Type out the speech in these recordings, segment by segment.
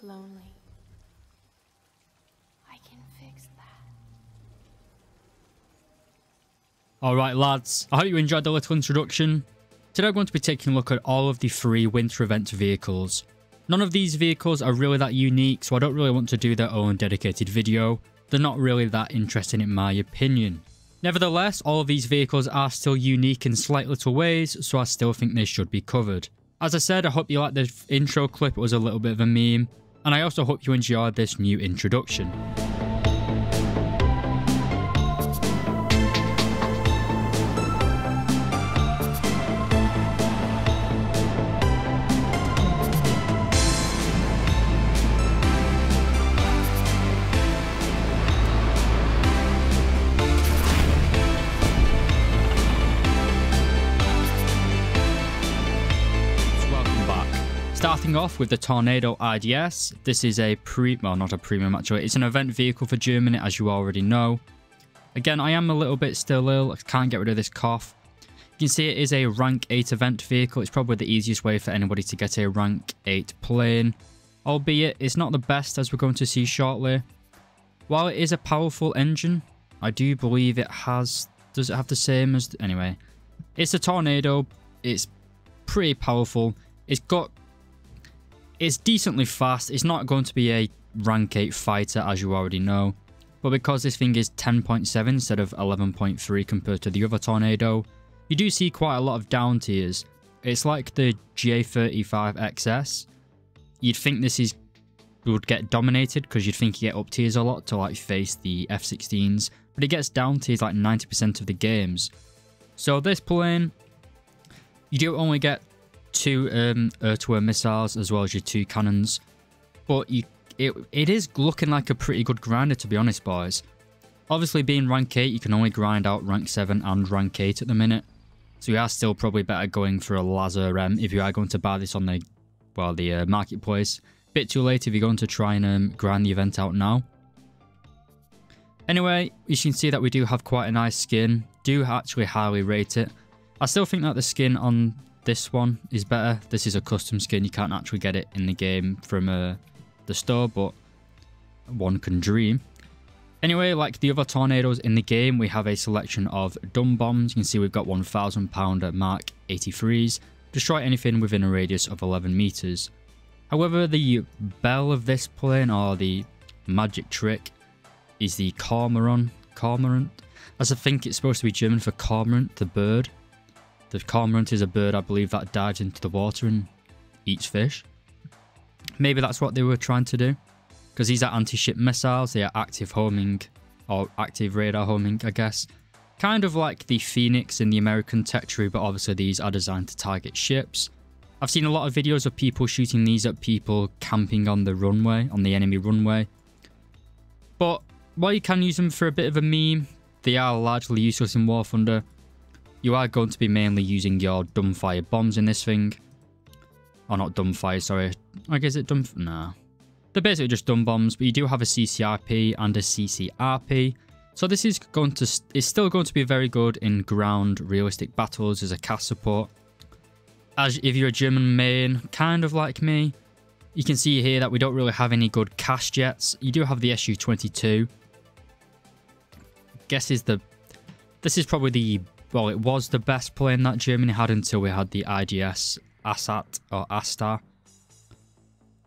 lonely. I can fix that. Alright lads, I hope you enjoyed the little introduction. Today I'm going to be taking a look at all of the free winter event vehicles. None of these vehicles are really that unique, so I don't really want to do their own dedicated video. They're not really that interesting in my opinion. Nevertheless, all of these vehicles are still unique in slight little ways, so I still think they should be covered. As I said, I hope you liked the intro clip, it was a little bit of a meme, and I also hope you enjoyed this new introduction. Starting off with the Tornado IDS, this is not a premium actually, it's an event vehicle for Germany as you already know. Again, I am a little bit still ill, I can't get rid of this cough. You can see it is a rank 8 event vehicle, it's probably the easiest way for anybody to get a rank 8 plane. Albeit, it's not the best as we're going to see shortly. While it is a powerful engine, I do believe it has, does it have the same as, anyway. It's a Tornado, it's pretty powerful, it's decently fast. It's not going to be a rank 8 fighter as you already know. But because this thing is 10.7 instead of 11.3 compared to the other Tornado, you do see quite a lot of down tiers. It's like the J35XS. You'd think this would get dominated because you'd think you get up tiers a lot to like face the F-16s. But it gets down tiers like 90% of the games. So this plane, you do only get 2 air-to-air missiles as well as your 2 cannons, but it is looking like a pretty good grinder, to be honest, boys. Obviously, being rank 8, you can only grind out rank 7 and rank 8 at the minute, so you are still probably better going for a Laser M if you are going to buy this on the marketplace. Bit too late if you're going to try and grind the event out now. Anyway, you can see that we do have quite a nice skin. Do actually highly rate it. I still think that the skin on this one is better. This is a custom skin, you can't actually get it in the game from the store, but one can dream. Anyway, like the other Tornadoes in the game, we have a selection of dumb bombs. You can see we've got 1,000 pounder Mark 83s. Destroy anything within a radius of 11 meters. However, the belle of this plane, or the magic trick, is the Cormorant, as I think it's supposed to be German for cormorant, the bird. The cormorant is a bird, I believe, that dives into the water and eats fish. Maybe that's what they were trying to do. Because these are anti-ship missiles, they are active homing, or active radar homing, I guess. Kind of like the Phoenix in the American tech tree, but obviously these are designed to target ships. I've seen a lot of videos of people shooting these at people camping on the runway, on the enemy runway. But while you can use them for a bit of a meme, they are largely useless in War Thunder. You are going to be mainly using your dumbfire bombs in this thing. Or not dumbfire, sorry. I guess it dumb... Nah. They're basically just dumb bombs, but you do have a CCRP and a CCRP. So this is still going to be very good in ground realistic battles as a cast support. As if you're a German main, kind of like me, you can see here that we don't really have any good cast jets. You do have the Su-22. This is probably the... Well, it was the best plane that Germany had until we had the IDS ASAT or ASTA.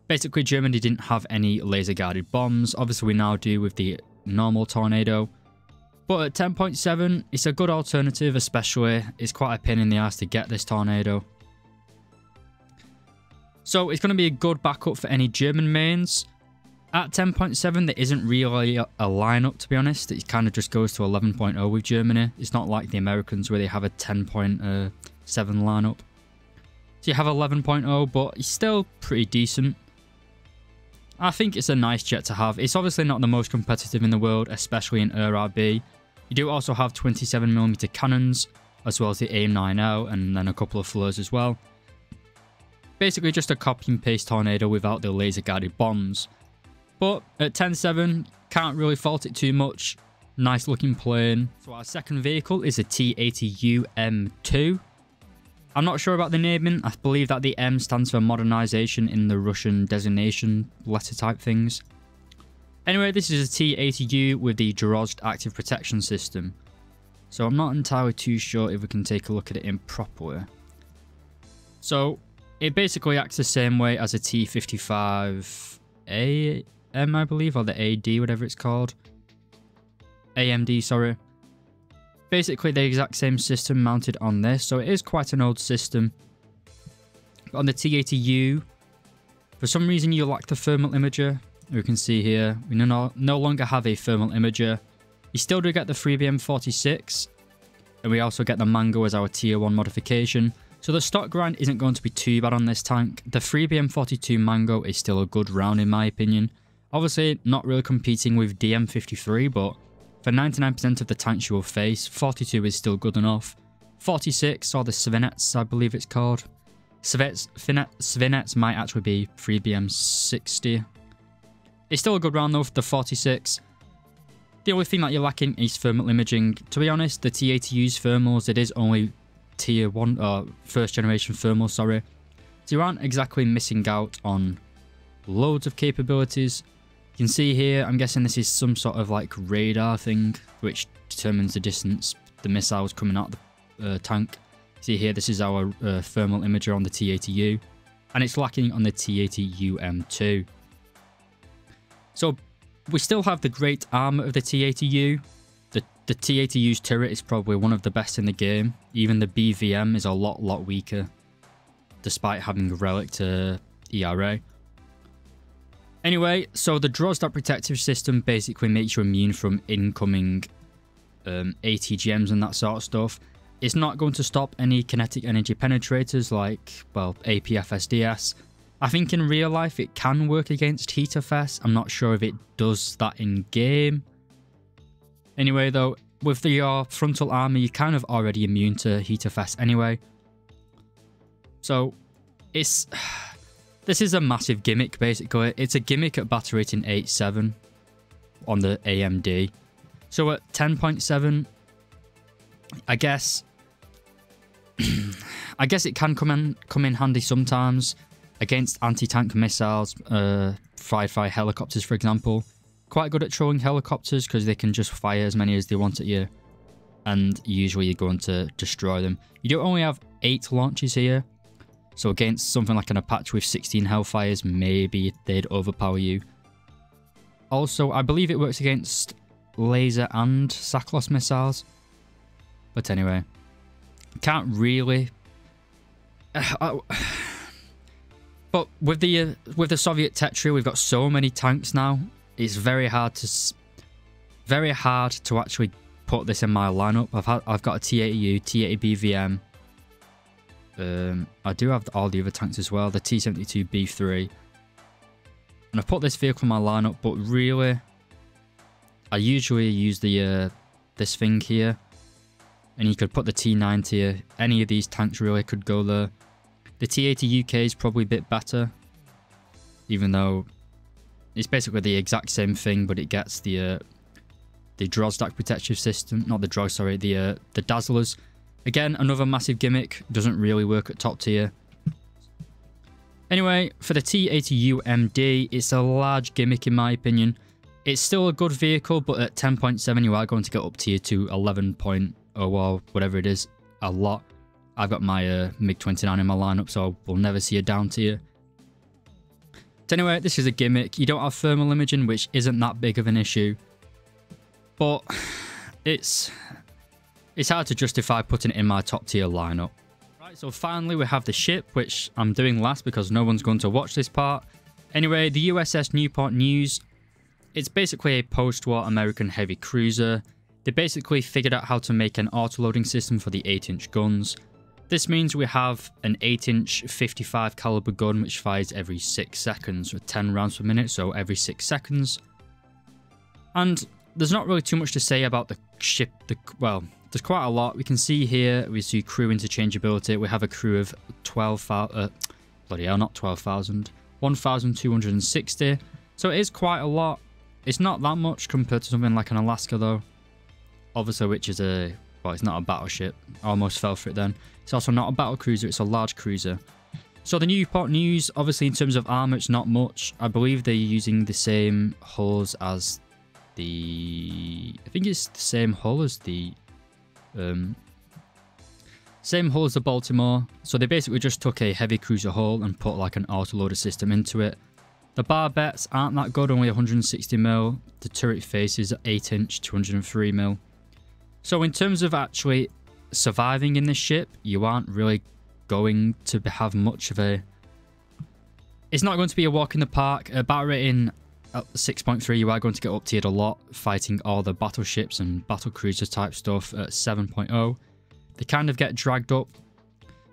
Basically, Germany didn't have any laser-guided bombs. Obviously, we now do with the normal Tornado. But at 10.7, it's a good alternative, especially. It's quite a pain in the ass to get this Tornado. So, it's going to be a good backup for any German mains. At 10.7, there isn't really a lineup, to be honest. It kind of just goes to 11.0 with Germany. It's not like the Americans where they have a 10.7 lineup. So you have 11.0, but it's still pretty decent. I think it's a nice jet to have. It's obviously not the most competitive in the world, especially in RRB. You do also have 27mm cannons, as well as the AIM-9L, and then a couple of flares as well. Basically just a copy and paste Tornado without the laser-guided bombs. But at 10.7, can't really fault it too much. Nice looking plane. So our second vehicle is a T-80U M2. I'm not sure about the naming. I believe that the M stands for modernization in the Russian designation letter type things. Anyway, this is a T-80U with the Drozd active protection system. So I'm not entirely too sure if we can take a look at it in properly. So it basically acts the same way as a T-55AM, I believe, or the AD, whatever it's called. AMD, sorry. Basically the exact same system mounted on this, so it is quite an old system. But on the T-80U, for some reason you lack the thermal imager. We can see here, we no longer have a thermal imager. You still do get the 3BM46, and we also get the Mango as our tier 1 modification. So the stock grind isn't going to be too bad on this tank. The 3BM42 Mango is still a good round in my opinion. Obviously not really competing with DM53, but for 99% of the tanks you will face, 42 is still good enough. 46, or the Svinets I believe it's called. Svinets might actually be 3BM60. It's still a good round though for the 46. The only thing that you're lacking is thermal imaging. To be honest, the T-80U's thermals, it is only tier 1, or first generation thermal, sorry. So you aren't exactly missing out on loads of capabilities. You can see here, I'm guessing this is some sort of like radar thing, which determines the distance the missiles coming out the tank. See here, this is our thermal imager on the T-80U, and it's lacking on the T-80U-M2. So we still have the great armor of the T-80U. The T-80U's turret is probably one of the best in the game. Even the BVM is a lot weaker, despite having a relic to ERA. Anyway, so the Drozd protective system basically makes you immune from incoming ATGMs and that sort of stuff. It's not going to stop any kinetic energy penetrators like, well, APFSDS. I think in real life it can work against HeatFS. I'm not sure if it does that in game. Anyway though, with your frontal armor, you're kind of already immune to HeatFS anyway. So this is a massive gimmick basically. It's a gimmick at battle rating 8.7 on the AMD. So at 10.7, I guess it can come in handy sometimes against anti-tank missiles, fly helicopters for example. Quite good at trolling helicopters because they can just fire as many as they want at you, and usually you're going to destroy them. You do only have 8 launches here, so against something like an Apache with 16 Hellfires, maybe they'd overpower you. Also, I believe it works against laser and Saklos missiles, but anyway, can't really. But with the Soviet Tetria, we've got so many tanks now. It's very hard to actually put this in my lineup. I've got a T-80U, T-80 BVM. I do have all the other tanks as well, the T-72 B3. And I've put this vehicle in my lineup, but really, I usually use the this thing here. And you could put the T-90 here. Any of these tanks really could go there. The T-80 UK is probably a bit better, even though it's basically the exact same thing, but it gets the Drozd protective system, not the Drozd, sorry, the Dazzlers. Again, another massive gimmick, doesn't really work at top tier. Anyway, for the T-80U MD, it's a large gimmick in my opinion. It's still a good vehicle, but at 10.7 you are going to get up tier to 11.0 or whatever it is, a lot. I've got my MiG-29 in my lineup, so we'll never see a down tier. So anyway, this is a gimmick. You don't have thermal imaging, which isn't that big of an issue. But it's hard to justify putting it in my top tier lineup. Right, so finally we have the ship, which I'm doing last because no one's going to watch this part. Anyway, the USS Newport News. It's basically a post-war American heavy cruiser. They basically figured out how to make an auto-loading system for the 8-inch guns. This means we have an 8-inch 55 caliber gun which fires every 6 seconds with 10 rounds per minute, so every 6 seconds. And there's not really too much to say about the ship. Well, there's quite a lot. We can see here, we see crew interchangeability. We have a crew of 12,000, bloody hell, not 12,000, 1,260. So it is quite a lot. It's not that much compared to something like an Alaska though. Obviously, which is a Well, it's not a battleship. I almost fell for it then. It's also not a battle cruiser, it's a large cruiser. So the Newport News, obviously in terms of armor, it's not much. I believe they're using the same hulls as the... I think it's the same hull as the... same hull as the Baltimore. So they basically just took a heavy cruiser hull and put like an autoloader system into it. The barbettes aren't that good, only 160mm. The turret face is 8-inch, 203mm. So in terms of actually surviving in this ship, you aren't really going to have much of a... It's not going to be a walk in the park. Battle rating at 6.3, you are going to get up tiered a lot, fighting all the battleships and battle cruiser type stuff at 7.0. They kind of get dragged up.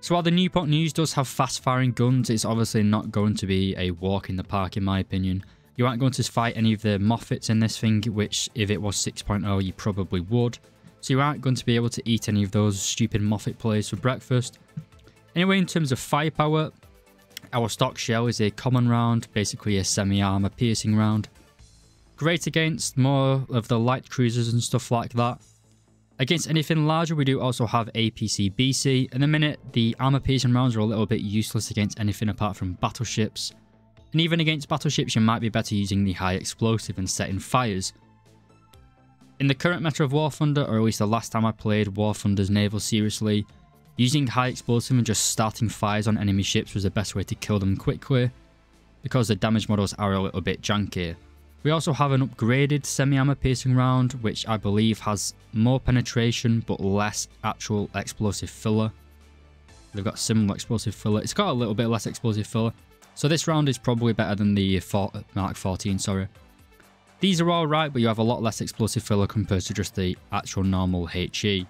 So while the Newport News does have fast firing guns, it's obviously not going to be a walk in the park in my opinion. You aren't going to fight any of the Moffats in this thing, which if it was 6.0 you probably would. So you aren't going to be able to eat any of those stupid Moffat plays for breakfast. Anyway, in terms of firepower, our stock shell is a common round, basically a semi-armor piercing round. Great against more of the light cruisers and stuff like that. Against anything larger, we do also have APC BC. In the minute, the armor piercing rounds are a little bit useless against anything apart from battleships. And even against battleships, you might be better using the high explosive and setting fires. In the current meta of War Thunder, or at least the last time I played War Thunder's naval seriously, using high explosive and just starting fires on enemy ships was the best way to kill them quickly, because the damage models are a little bit janky. We also have an upgraded semi-armor piercing round, which I believe has more penetration but less actual explosive filler. They've got similar explosive filler. It's got a little bit less explosive filler. So this round is probably better than the Mark 14, sorry. These are alright, but you have a lot less explosive filler compared to just the actual normal HE.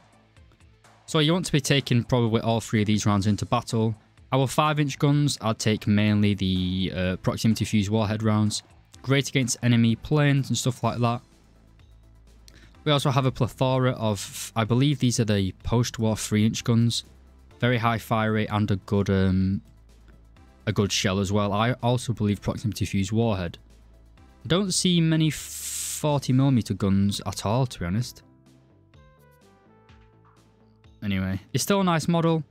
So you want to be taking probably all three of these rounds into battle. Our 5-inch guns, I'd take mainly the proximity fuse warhead rounds. Great against enemy planes and stuff like that. We also have a plethora of, I believe these are the post-war 3-inch guns. Very high fire rate and a good shell as well. I also believe proximity fuse warhead. I don't see many 40mm guns at all, to be honest. Anyway, it's still a nice model.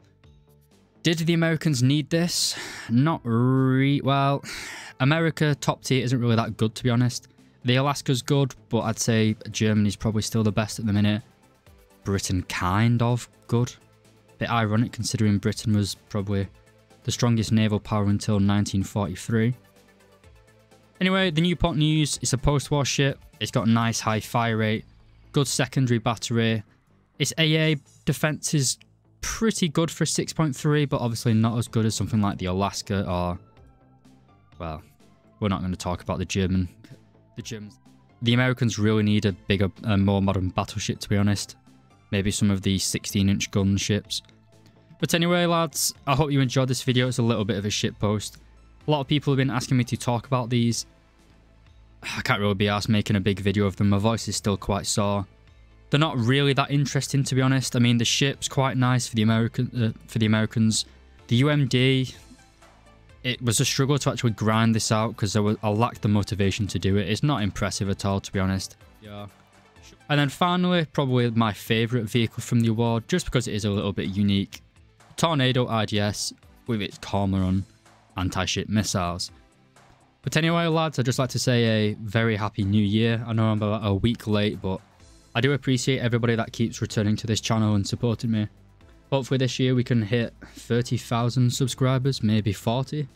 Did the Americans need this? Not really. Well, America top tier isn't really that good, to be honest. The Alaska's good, but I'd say Germany's probably still the best at the minute. Britain kind of good. Bit ironic considering Britain was probably the strongest naval power until 1943. Anyway, the Newport News is a post-war ship. It's got a nice high fire rate, good secondary battery. Its AA defense is pretty good for 6.3, but obviously not as good as something like the Alaska or... Well, we're not going to talk about the Germans. The Americans really need a bigger, more modern battleship, to be honest. Maybe some of the 16-inch gun ships. But anyway, lads, I hope you enjoyed this video. It's a little bit of a shitpost. A lot of people have been asking me to talk about these. I can't really be asked making a big video of them. My voice is still quite sore. They're not really that interesting, to be honest. I mean, the ship's quite nice for the Americans. The UMD, it was a struggle to actually grind this out because I lacked the motivation to do it. It's not impressive at all, to be honest. Yeah. And then finally, probably my favourite vehicle from the award, just because it is a little bit unique. Tornado IDS with its Cormoran anti-ship missiles. But anyway, lads, I'd just like to say a very happy new year. I know I'm about a week late, but I do appreciate everybody that keeps returning to this channel and supporting me. Hopefully this year we can hit 30,000 subscribers, maybe 40.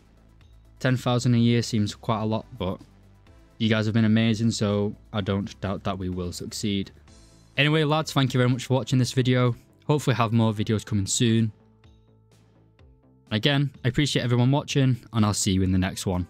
10,000 a year seems quite a lot, but you guys have been amazing, so I don't doubt that we will succeed. Anyway, lads, thank you very much for watching this video. Hopefully have more videos coming soon. Again, I appreciate everyone watching, and I'll see you in the next one.